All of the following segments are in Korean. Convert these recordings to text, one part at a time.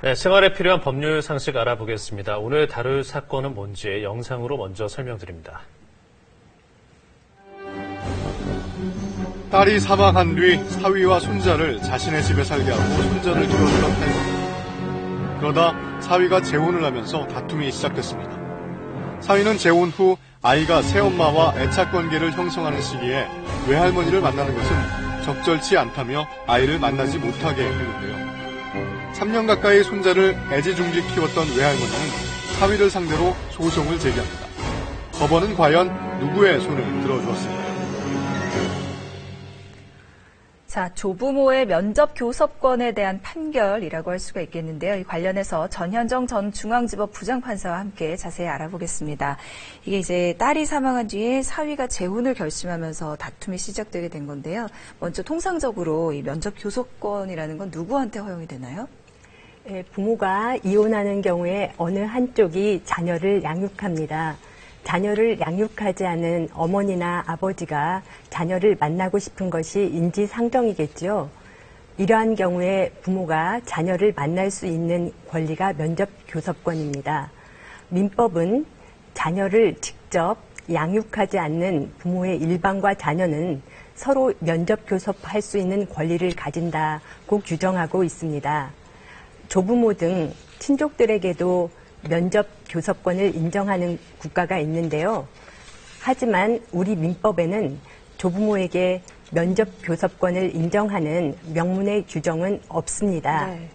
네, 생활에 필요한 법률 상식 알아보겠습니다. 오늘 다룰 사건은 뭔지 영상으로 먼저 설명드립니다. 딸이 사망한 뒤 사위와 손자를 자신의 집에 살게 하고 손자를 키워주던 할머니. 그러다 사위가 재혼을 하면서 다툼이 시작됐습니다. 사위는 재혼 후 아이가 새엄마와 애착관계를 형성하는 시기에 외할머니를 만나는 것은 적절치 않다며 아이를 만나지 못하게 했는데요. 3년 가까이 손자를 애지중지 키웠던 외할머니는 사위를 상대로 소송을 제기합니다. 법원은 과연 누구의 손을 들어주었을까요? 자, 조부모의 면접 교섭권에 대한 판결이라고 할 수가 있겠는데요. 이 관련해서 전현정 전 중앙지법 부장판사와 함께 자세히 알아보겠습니다. 이게 이제 딸이 사망한 뒤에 사위가 재혼을 결심하면서 다툼이 시작되게 된 건데요. 먼저 통상적으로 이 면접 교섭권이라는 건 누구한테 허용이 되나요? 부모가 이혼하는 경우에 어느 한쪽이 자녀를 양육합니다. 자녀를 양육하지 않은 어머니나 아버지가 자녀를 만나고 싶은 것이 인지상정이겠죠. 이러한 경우에 부모가 자녀를 만날 수 있는 권리가 면접교섭권입니다. 민법은 자녀를 직접 양육하지 않는 부모의 일방과 자녀는 서로 면접교섭할 수 있는 권리를 가진다고 규정하고 있습니다. 조부모 등 친족들에게도 면접 교섭권을 인정하는 국가가 있는데요. 하지만 우리 민법에는 조부모에게 면접 교섭권을 인정하는 명문의 규정은 없습니다. 네.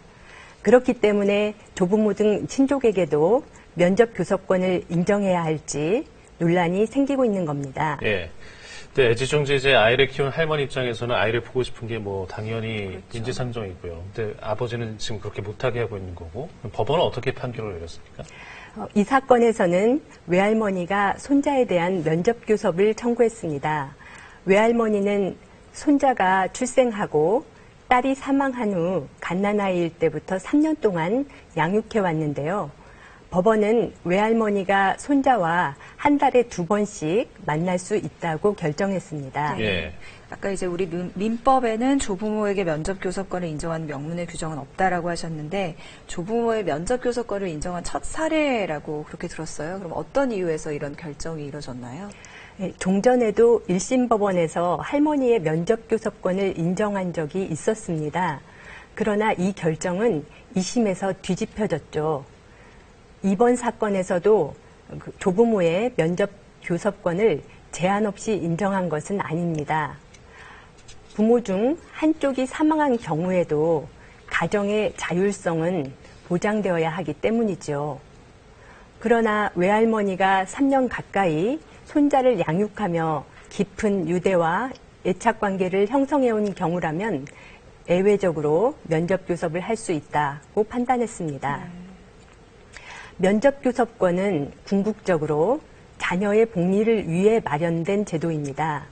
그렇기 때문에 조부모 등 친족에게도 면접 교섭권을 인정해야 할지 논란이 생기고 있는 겁니다. 예. 근데 애지중지 이제 아이를 키운 할머니 입장에서는 아이를 보고 싶은 게 뭐 당연히 그렇죠. 인지상정이고요. 근데 아버지는 지금 그렇게 못하게 하고 있는 거고 법원은 어떻게 판결을 내렸습니까? 이 사건에서는 외할머니가 손자에 대한 면접 교섭을 청구했습니다. 외할머니는 손자가 출생하고 딸이 사망한 후 갓난아이일 때부터 3년 동안 양육해 왔는데요. 법원은 외할머니가 손자와 한 달에 2번씩 만날 수 있다고 결정했습니다. 예. 아까 이제 우리 민법에는 조부모에게 면접교섭권을 인정하는 명문의 규정은 없다라고 하셨는데 조부모의 면접교섭권을 인정한 첫 사례라고 그렇게 들었어요. 그럼 어떤 이유에서 이런 결정이 이루어졌나요? 네, 종전에도 1심 법원에서 할머니의 면접교섭권을 인정한 적이 있었습니다. 그러나 이 결정은 2심에서 뒤집혀졌죠. 이번 사건에서도 조부모의 면접 교섭권을 제한 없이 인정한 것은 아닙니다. 부모 중 한쪽이 사망한 경우에도 가정의 자율성은 보장되어야 하기 때문이죠. 그러나 외할머니가 3년 가까이 손자를 양육하며 깊은 유대와 애착관계를 형성해온 경우라면 예외적으로 면접교섭을 할 수 있다고 판단했습니다. 면접교섭권은 궁극적으로 자녀의 복리를 위해 마련된 제도입니다.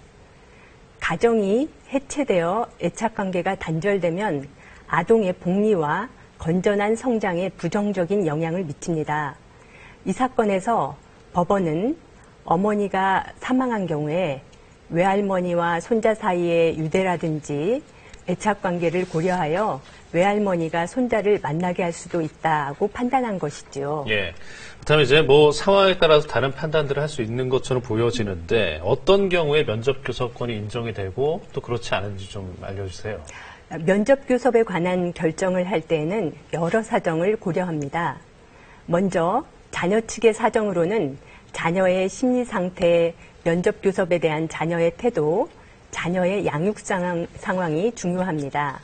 가정이 해체되어 애착관계가 단절되면 아동의 복리와 건전한 성장에 부정적인 영향을 미칩니다. 이 사건에서 법원은 어머니가 사망한 경우에 외할머니와 손자 사이의 유대라든지 애착관계를 고려하여 외할머니가 손자를 만나게 할 수도 있다고 판단한 것이죠. 예. 그렇다면 이제 뭐 상황에 따라서 다른 판단들을 할 수 있는 것처럼 보여지는데 어떤 경우에 면접교섭권이 인정이 되고 또 그렇지 않은지 좀 알려주세요. 면접교섭에 관한 결정을 할 때에는 여러 사정을 고려합니다. 먼저 자녀 측의 사정으로는 자녀의 심리 상태, 면접교섭에 대한 자녀의 태도, 자녀의 양육 상황이 중요합니다.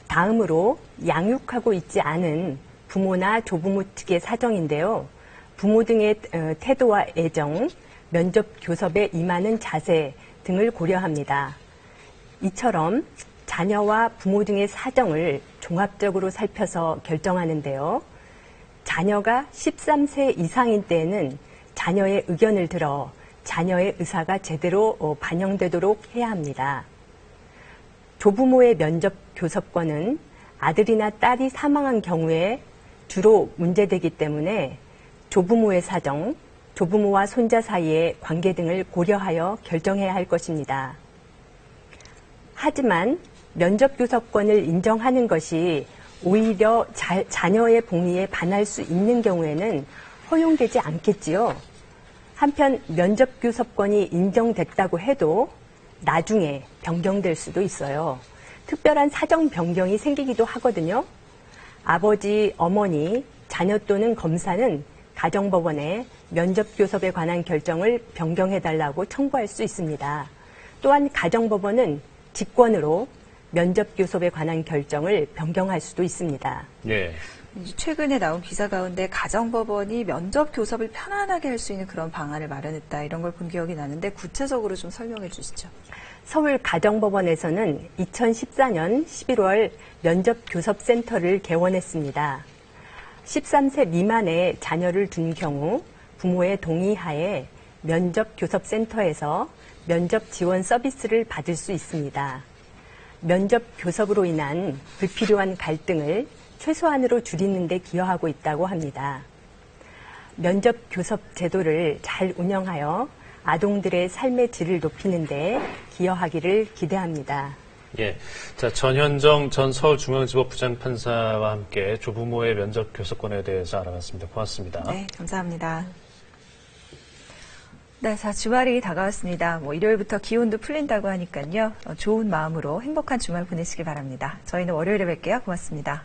다음으로 양육하고 있지 않은 부모나 조부모 측의 사정인데요. 부모 등의 태도와 애정, 면접 교섭에 임하는 자세 등을 고려합니다. 이처럼 자녀와 부모 등의 사정을 종합적으로 살펴서 결정하는데요. 자녀가 13세 이상인 때에는 자녀의 의견을 들어 자녀의 의사가 제대로 반영되도록 해야 합니다. 조부모의 면접 교섭권은 아들이나 딸이 사망한 경우에 주로 문제되기 때문에 조부모의 사정, 조부모와 손자 사이의 관계 등을 고려하여 결정해야 할 것입니다. 하지만 면접 교섭권을 인정하는 것이 오히려 자녀의 봉의에 반할 수 있는 경우에는 허용되지 않겠지요. 한편 면접교섭권이 인정됐다고 해도 나중에 변경될 수도 있어요. 특별한 사정 변경이 생기기도 하거든요. 아버지, 어머니, 자녀 또는 검사는 가정법원에 면접교섭에 관한 결정을 변경해달라고 청구할 수 있습니다. 또한 가정법원은 직권으로 면접교섭에 관한 결정을 변경할 수도 있습니다. 예. 최근에 나온 기사 가운데 가정법원이 면접교섭을 편안하게 할 수 있는 그런 방안을 마련했다, 이런 걸 본 기억이 나는데 구체적으로 좀 설명해 주시죠. 서울 가정법원에서는 2014년 11월 면접교섭센터를 개원했습니다. 13세 미만의 자녀를 둔 경우 부모의 동의하에 면접교섭센터에서 면접 지원 서비스를 받을 수 있습니다. 면접 교섭으로 인한 불필요한 갈등을 최소한으로 줄이는 데 기여하고 있다고 합니다. 면접 교섭 제도를 잘 운영하여 아동들의 삶의 질을 높이는 데 기여하기를 기대합니다. 예. 자, 전현정 전 서울중앙지법 부장판사와 함께 조부모의 면접 교섭권에 대해서 알아봤습니다. 고맙습니다. 네, 감사합니다. 네, 자, 주말이 다가왔습니다. 일요일부터 기온도 풀린다고 하니까요. 좋은 마음으로 행복한 주말 보내시기 바랍니다. 저희는 월요일에 뵐게요. 고맙습니다.